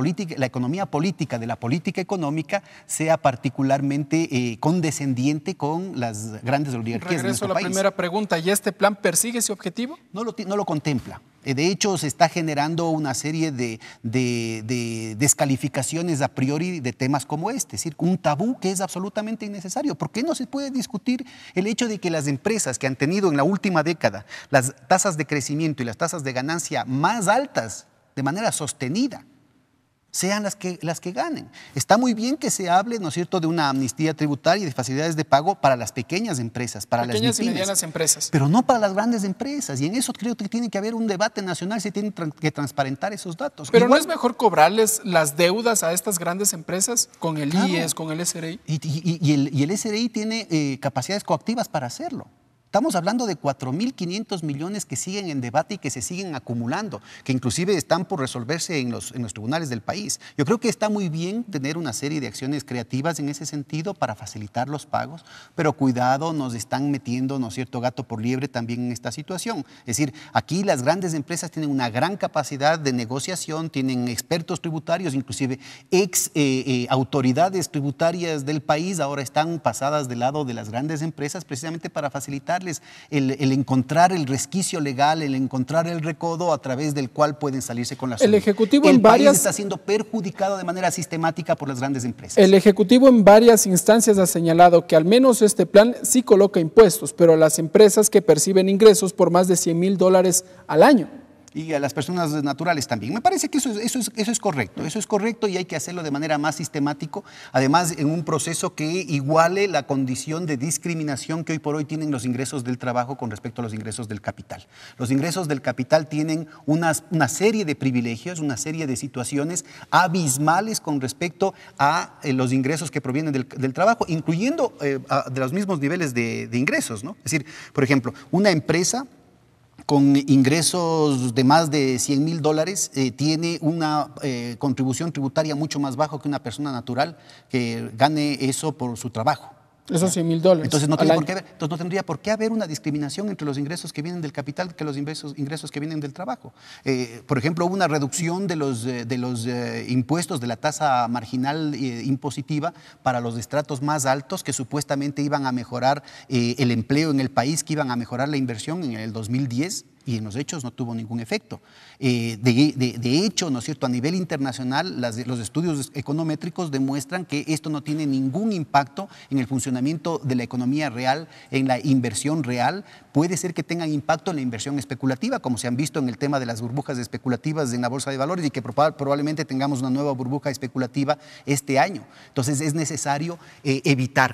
economía política de la política económica sea particularmente condescendiente con las grandes oligarquías de nuestro país. Regreso a la primera pregunta, ¿y este plan persigue ese objetivo? No lo contempla. De hecho, se está generando una serie de descalificaciones a priori de temas como este, es decir, un tabú que es absolutamente innecesario. ¿Por qué no se puede discutir el hecho de que las empresas que han tenido en la última década las tasas de crecimiento y las tasas de ganancia más altas de manera sostenida sean las que ganen? Está muy bien que se hable, ¿no es cierto?, de una amnistía tributaria y de facilidades de pago para las pequeñas empresas, para las pequeñas y medianas empresas, pero no para las grandes empresas. Y en eso creo que tiene que haber un debate nacional, se tienen que transparentar esos datos. Pero ¿no es mejor cobrarles las deudas a estas grandes empresas con el Claro. IES, con el SRI? Y el SRI tiene capacidades coactivas para hacerlo. Estamos hablando de 4.500 millones que siguen en debate y que se siguen acumulando, que inclusive están por resolverse en los tribunales del país. Yo creo que está muy bien tener una serie de acciones creativas en ese sentido para facilitar los pagos, pero cuidado, nos están metiendo, ¿no es cierto?, gato por liebre también en esta situación. Es decir, aquí las grandes empresas tienen una gran capacidad de negociación, tienen expertos tributarios, inclusive autoridades tributarias del país ahora están pasadas del lado de las grandes empresas precisamente para facilitar el encontrar el resquicio legal, el encontrar el recodo a través del cual pueden salirse con la suya. El Ejecutivo el en país varias... está siendo perjudicado de manera sistemática por las grandes empresas. El Ejecutivo en varias instancias ha señalado que al menos este plan sí coloca impuestos, pero a las empresas que perciben ingresos por más de $100,000 al año. Y a las personas naturales también. Me parece que eso es correcto y hay que hacerlo de manera más sistemática, además en un proceso que iguale la condición de discriminación que hoy por hoy tienen los ingresos del trabajo con respecto a los ingresos del capital. Los ingresos del capital tienen una serie de privilegios, una serie de situaciones abismales con respecto a los ingresos que provienen del trabajo, incluyendo de los mismos niveles de ingresos, ¿no? Es decir, por ejemplo, una empresa con ingresos de más de $100,000 tiene una contribución tributaria mucho más baja que una persona natural que gane eso por su trabajo. Esos $100,000. Entonces no tendría por qué haber una discriminación entre los ingresos que vienen del capital que los ingresos que vienen del trabajo. Por ejemplo, hubo una reducción de los impuestos de la tasa marginal impositiva para los estratos más altos que supuestamente iban a mejorar el empleo en el país, que iban a mejorar la inversión en el 2010. Y en los hechos no tuvo ningún efecto. De hecho, ¿no es cierto?, a nivel internacional, los estudios econométricos demuestran que esto no tiene ningún impacto en el funcionamiento de la economía real, en la inversión real. Puede ser que tengan impacto en la inversión especulativa, como se han visto en el tema de las burbujas especulativas en la bolsa de valores y que probablemente tengamos una nueva burbuja especulativa este año. Entonces es necesario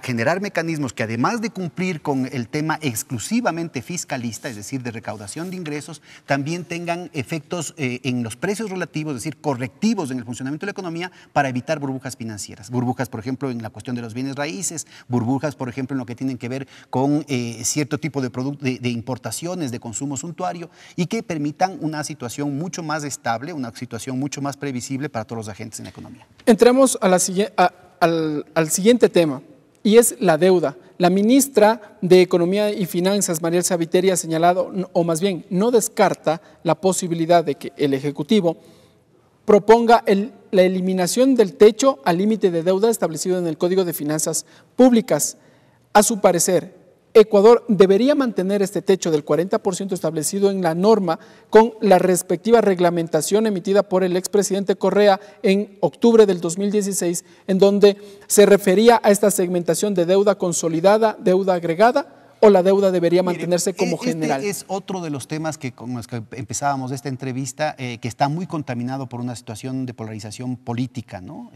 generar mecanismos que además de cumplir con el tema exclusivamente fiscalista, es decir, de recaudación de ingresos, también tengan efectos en los precios relativos, es decir, correctivos en el funcionamiento de la economía para evitar burbujas financieras. Burbujas, por ejemplo, en la cuestión de los bienes raíces, burbujas, por ejemplo, en lo que tienen que ver con cierto tipo de importaciones, de consumo suntuario y que permitan una situación mucho más estable, una situación mucho más previsible para todos los agentes en la economía. Entremos al siguiente tema, y es la deuda. La ministra de Economía y Finanzas, Marielsa Viteri, ha señalado, o más bien no descarta la posibilidad de que el Ejecutivo proponga la eliminación del techo al límite de deuda establecido en el Código de Finanzas Públicas. A su parecer, Ecuador debería mantener este techo del 40% establecido en la norma con la respectiva reglamentación emitida por el expresidente Correa en octubre del 2016, en donde se refería a esta segmentación de deuda consolidada, deuda agregada, o la deuda debería mantenerse como general. Este es otro de los temas con los que empezábamos esta entrevista, que está muy contaminado por una situación de polarización política, ¿no?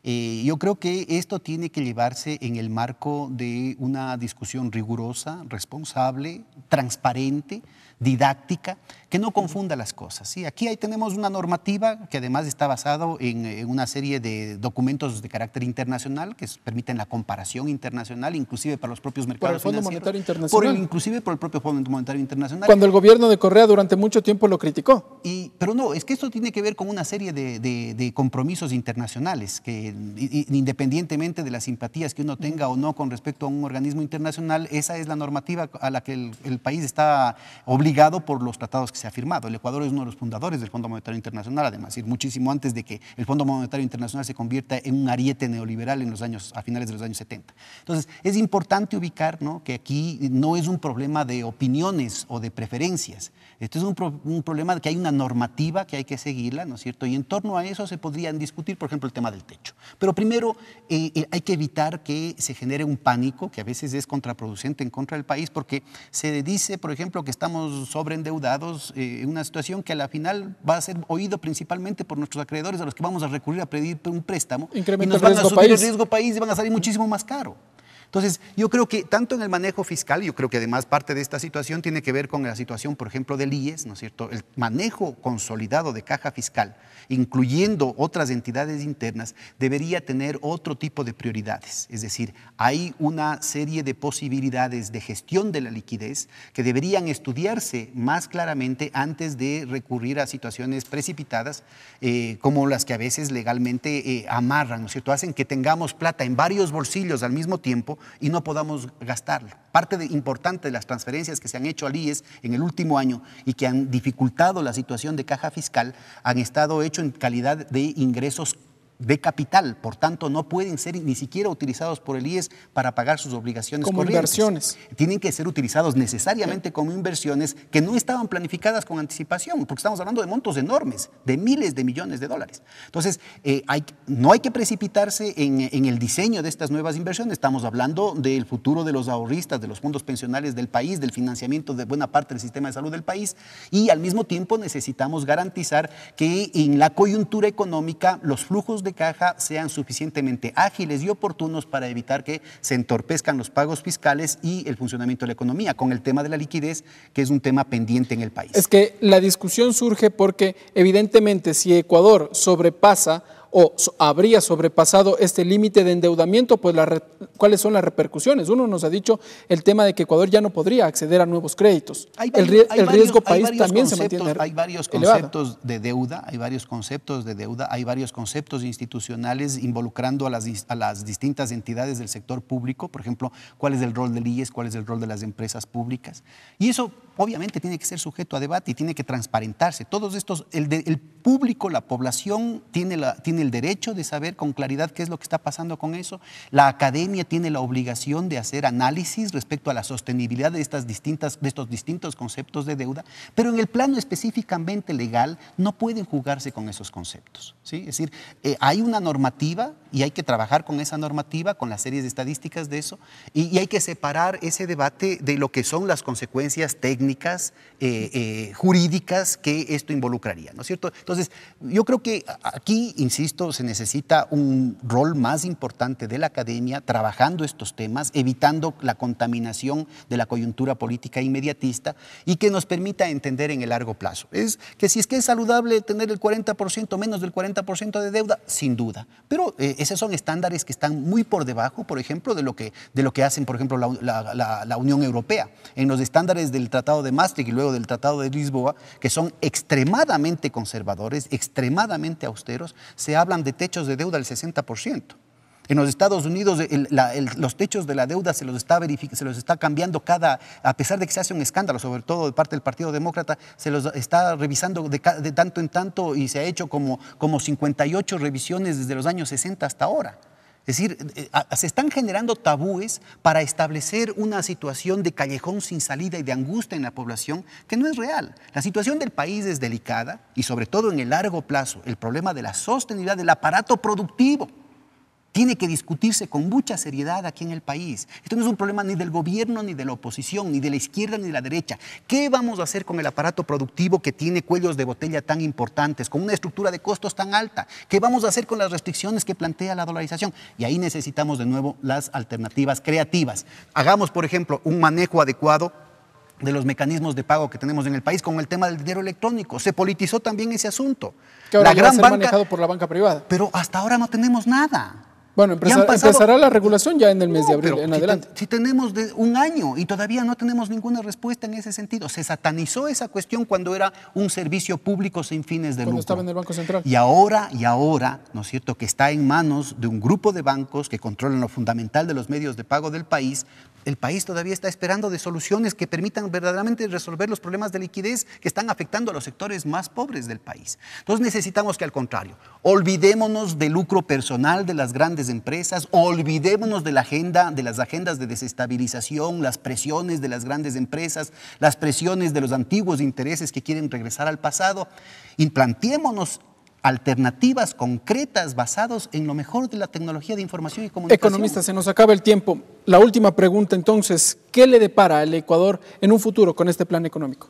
Yo creo que esto tiene que llevarse en el marco de una discusión rigurosa, responsable, transparente, didáctica, que no confunda las cosas, ¿sí? Aquí tenemos una normativa que además está basado en una serie de documentos de carácter internacional que permiten la comparación internacional, inclusive para los propios mercados Por el Fondo Monetario Internacional. Inclusive por el propio Fondo Monetario Internacional. Cuando el gobierno de Correa durante mucho tiempo lo criticó. Pero no, es que esto tiene que ver con una serie de compromisos internacionales que independientemente de las simpatías que uno tenga o no con respecto a un organismo internacional, esa es la normativa a la que el país está obligado obligado por los tratados que se ha firmado. El Ecuador es uno de los fundadores del Fondo Monetario Internacional, además, muchísimo antes de que el Fondo Monetario Internacional se convierta en un ariete neoliberal a finales de los años 70. Entonces, es importante ubicar, ¿no?, que aquí no es un problema de opiniones o de preferencias. Esto es un problema de que hay una normativa que hay que seguirla, ¿no es cierto? Y en torno a eso se podrían discutir, por ejemplo, el tema del techo. Pero primero hay que evitar que se genere un pánico, que a veces es contraproducente en contra del país, porque se dice, por ejemplo, que estamos sobreendeudados en una situación que a la final va a ser oído principalmente por nuestros acreedores a los que vamos a recurrir a pedir un préstamo. Incrementa y nos van a subir el país. riesgo país y van a salir muchísimo más caro. Entonces, yo creo que tanto en el manejo fiscal, yo creo que además parte de esta situación tiene que ver con la situación, por ejemplo, del IES, ¿no es cierto? El manejo consolidado de caja fiscal, incluyendo otras entidades internas, debería tener otro tipo de prioridades. Es decir, hay una serie de posibilidades de gestión de la liquidez que deberían estudiarse más claramente antes de recurrir a situaciones precipitadas, como las que a veces legalmente amarran, ¿no es cierto? Hacen que tengamos plata en varios bolsillos al mismo tiempo y no podamos gastarlo. Parte importante de las transferencias que se han hecho al IES en el último año y que han dificultado la situación de caja fiscal han estado hechos en calidad de ingresos de capital, por tanto no pueden ser ni siquiera utilizados por el IES para pagar sus obligaciones como corrientes. Inversiones. Tienen que ser utilizados necesariamente como inversiones que no estaban planificadas con anticipación, porque estamos hablando de montos enormes, de miles de millones de dólares. Entonces, no hay que precipitarse en el diseño de estas nuevas inversiones. Estamos hablando del futuro de los ahorristas, de los fondos pensionales del país, del financiamiento de buena parte del sistema de salud del país, y al mismo tiempo necesitamos garantizar que en la coyuntura económica los flujos de caja sean suficientemente ágiles y oportunos para evitar que se entorpezcan los pagos fiscales y el funcionamiento de la economía, con el tema de la liquidez, que es un tema pendiente en el país. Es que la discusión surge porque evidentemente si Ecuador sobrepasa o habría sobrepasado este límite de endeudamiento, pues ¿cuáles son las repercusiones? Uno nos ha dicho el tema de que Ecuador ya no podría acceder a nuevos créditos. El riesgo país también se mantiene Hay varios conceptos de deuda, hay varios conceptos institucionales involucrando a las distintas entidades del sector público, por ejemplo, cuál es el rol del IES, cuál es el rol de las empresas públicas. Y eso obviamente tiene que ser sujeto a debate y tiene que transparentarse. Todos estos, el público, la población tiene el derecho de saber con claridad qué es lo que está pasando con eso. La academia tiene la obligación de hacer análisis respecto a la sostenibilidad de estos distintos conceptos de deuda, pero en el plano específicamente legal no pueden jugarse con esos conceptos, ¿sí? Es decir, hay una normativa y hay que trabajar con esa normativa, con las series de estadísticas de eso, y hay que separar ese debate de lo que son las consecuencias técnicas, jurídicas que esto involucraría, ¿no es cierto? Entonces, yo creo que aquí, insisto, se necesita un rol más importante de la academia trabajando estos temas, evitando la contaminación de la coyuntura política inmediatista y que nos permita entender en el largo plazo. Es que si es que es saludable tener el 40%, menos del 40% de deuda, sin duda, pero esos son estándares que están muy por debajo, por ejemplo, de lo que hacen, por ejemplo, la Unión Europea. En los estándares del Tratado de Maastricht y luego del Tratado de Lisboa, que son extremadamente conservadores, extremadamente austeros, se hablan de techos de deuda del 60%. En los Estados Unidos los techos de la deuda se los está cambiando a pesar de que se hace un escándalo, sobre todo de parte del Partido Demócrata, se los está revisando de tanto en tanto y se ha hecho como 58 revisiones desde los años 60 hasta ahora. Es decir, se están generando tabúes para establecer una situación de callejón sin salida y de angustia en la población que no es real. La situación del país es delicada y sobre todo en el largo plazo, el problema de la sostenibilidad del aparato productivo tiene que discutirse con mucha seriedad aquí en el país. Esto no es un problema ni del gobierno, ni de la oposición, ni de la izquierda, ni de la derecha. ¿Qué vamos a hacer con el aparato productivo que tiene cuellos de botella tan importantes, con una estructura de costos tan alta? ¿Qué vamos a hacer con las restricciones que plantea la dolarización? Y ahí necesitamos de nuevo las alternativas creativas. Hagamos, por ejemplo, un manejo adecuado de los mecanismos de pago que tenemos en el país con el tema del dinero electrónico. Se politizó también ese asunto. Que ahora va a ser manejado por la banca privada. Pero hasta ahora no tenemos nada. Bueno, empezará la regulación ya en el mes de abril, en adelante. Si tenemos un año y todavía no tenemos ninguna respuesta en ese sentido. Se satanizó esa cuestión cuando era un servicio público sin fines de lucro. Cuando estaba en el Banco Central. Y ahora, ¿no es cierto?, que está en manos de un grupo de bancos que controlan lo fundamental de los medios de pago del país, el país todavía está esperando de soluciones que permitan verdaderamente resolver los problemas de liquidez que están afectando a los sectores más pobres del país. Entonces necesitamos que, al contrario, olvidémonos del lucro personal de las grandes empresas, olvidémonos de las agendas de desestabilización, las presiones de las grandes empresas, las presiones de los antiguos intereses que quieren regresar al pasado, y planteémonos alternativas concretas basadas en lo mejor de la tecnología de información y comunicación. Economista, se nos acaba el tiempo. La última pregunta entonces, ¿qué le depara al Ecuador en un futuro con este plan económico?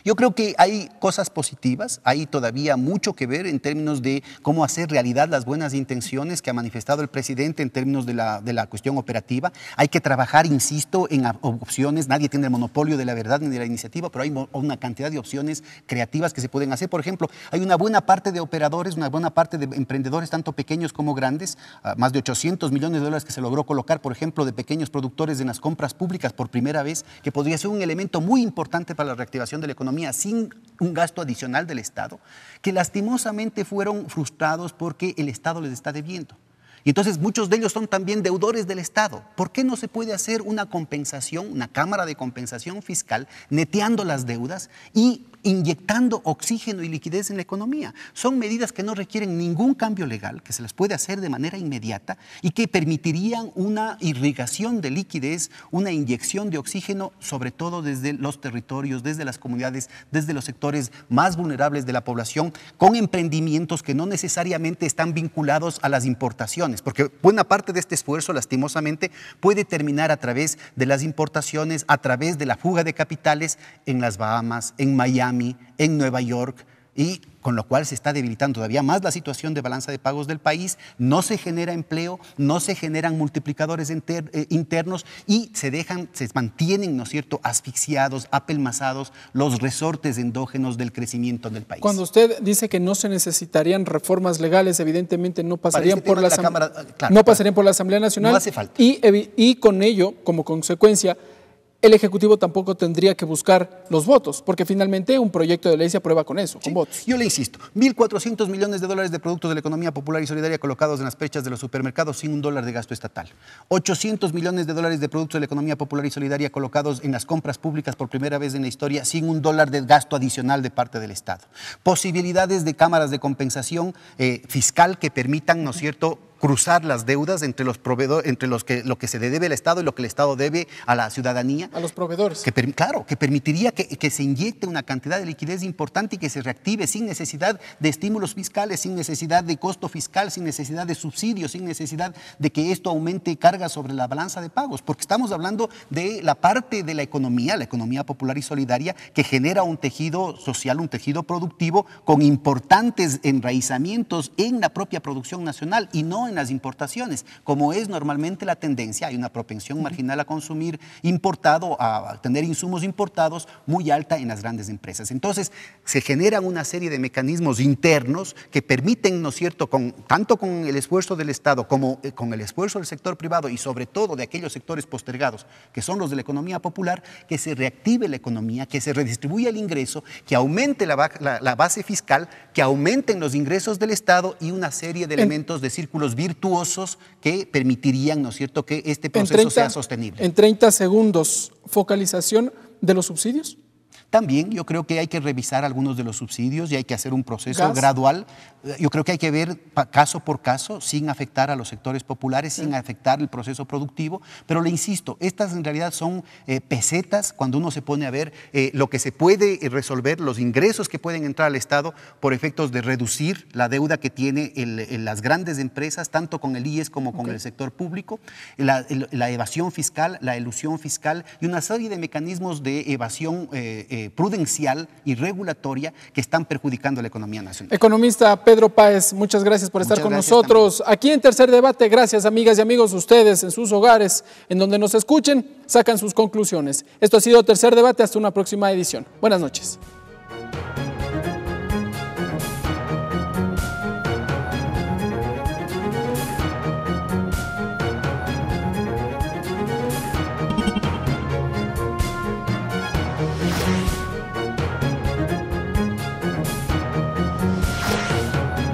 Yo creo que hay cosas positivas, hay todavía mucho que ver en términos de cómo hacer realidad las buenas intenciones que ha manifestado el presidente en términos de la cuestión operativa. Hay que trabajar, insisto, en opciones. Nadie tiene el monopolio de la verdad ni de la iniciativa, pero hay una cantidad de opciones creativas que se pueden hacer. Por ejemplo, hay una buena parte de operadores, una buena parte de emprendedores, tanto pequeños como grandes, más de 800 millones de dólares que se logró colocar, por ejemplo, de pequeños productores en las compras públicas por primera vez, que podría ser un elemento muy importante para la reactivación de la economía sin un gasto adicional del Estado, que lastimosamente fueron frustrados porque el Estado les está debiendo. Y entonces muchos de ellos son también deudores del Estado. ¿Por qué no se puede hacer una compensación, una cámara de compensación fiscal, neteando las deudas y inyectando oxígeno y liquidez en la economía? Son medidas que no requieren ningún cambio legal, que se las puede hacer de manera inmediata y que permitirían una irrigación de liquidez, una inyección de oxígeno, sobre todo desde los territorios, desde las comunidades, desde los sectores más vulnerables de la población, con emprendimientos que no necesariamente están vinculados a las importaciones, porque buena parte de este esfuerzo, lastimosamente, puede terminar a través de las importaciones, a través de la fuga de capitales en las Bahamas, en Miami, en Nueva York, y con lo cual se está debilitando todavía más la situación de balanza de pagos del país. No se genera empleo, no se generan multiplicadores internos y se mantienen, ¿no es cierto?, asfixiados, apelmazados los resortes endógenos del crecimiento del país. Cuando usted dice que no se necesitarían reformas legales, evidentemente no pasarían por la Asamblea Nacional. No hace falta. Y con ello, como consecuencia, el Ejecutivo tampoco tendría que buscar los votos, porque finalmente un proyecto de ley se aprueba con eso, con votos. Yo le insisto, 1.400 millones de dólares de productos de la economía popular y solidaria colocados en las perchas de los supermercados sin $1 de gasto estatal. 800 millones de dólares de productos de la economía popular y solidaria colocados en las compras públicas por primera vez en la historia sin $1 de gasto adicional de parte del Estado. Posibilidades de cámaras de compensación fiscal que permitan, ¿no es cierto?, cruzar las deudas entre los proveedores, entre lo que se le debe al Estado y lo que el Estado debe a la ciudadanía. A los proveedores. Claro, que permitiría que se inyecte una cantidad de liquidez importante y que se reactive sin necesidad de estímulos fiscales, sin necesidad de costo fiscal, sin necesidad de subsidios, sin necesidad de que esto aumente carga sobre la balanza de pagos, porque estamos hablando de la parte de la economía popular y solidaria, que genera un tejido social, un tejido productivo con importantes enraizamientos en la propia producción nacional y no en las importaciones, como es normalmente la tendencia. Hay una propensión marginal a consumir importado, a tener insumos importados muy alta en las grandes empresas. Entonces, se generan una serie de mecanismos internos que permiten, ¿no es cierto?, tanto con el esfuerzo del Estado como con el esfuerzo del sector privado y sobre todo de aquellos sectores postergados, que son los de la economía popular, que se reactive la economía, que se redistribuya el ingreso, que aumente la base fiscal, que aumenten los ingresos del Estado y una serie de elementos de círculos virtuosos que permitirían, ¿no es cierto?, que este proceso sea sostenible. En 30 segundos, focalización de los subsidios. También yo creo que hay que revisar algunos de los subsidios y hay que hacer un proceso gradual. Yo creo que hay que ver caso por caso, sin afectar a los sectores populares, sin afectar el proceso productivo. Pero le insisto, estas en realidad son pesetas cuando uno se pone a ver lo que se puede resolver, los ingresos que pueden entrar al Estado por efectos de reducir la deuda que tiene las grandes empresas, tanto con el IES como con el sector público, la evasión fiscal, la elusión fiscal y una serie de mecanismos de evasión prudencial y regulatoria que están perjudicando a la economía nacional. Economista Pedro Páez, muchas gracias por estar con nosotros también aquí en Tercer Debate. Gracias, amigas y amigos, ustedes en sus hogares, en donde nos escuchen, sacan sus conclusiones. Esto ha sido Tercer Debate, hasta una próxima edición. Buenas noches.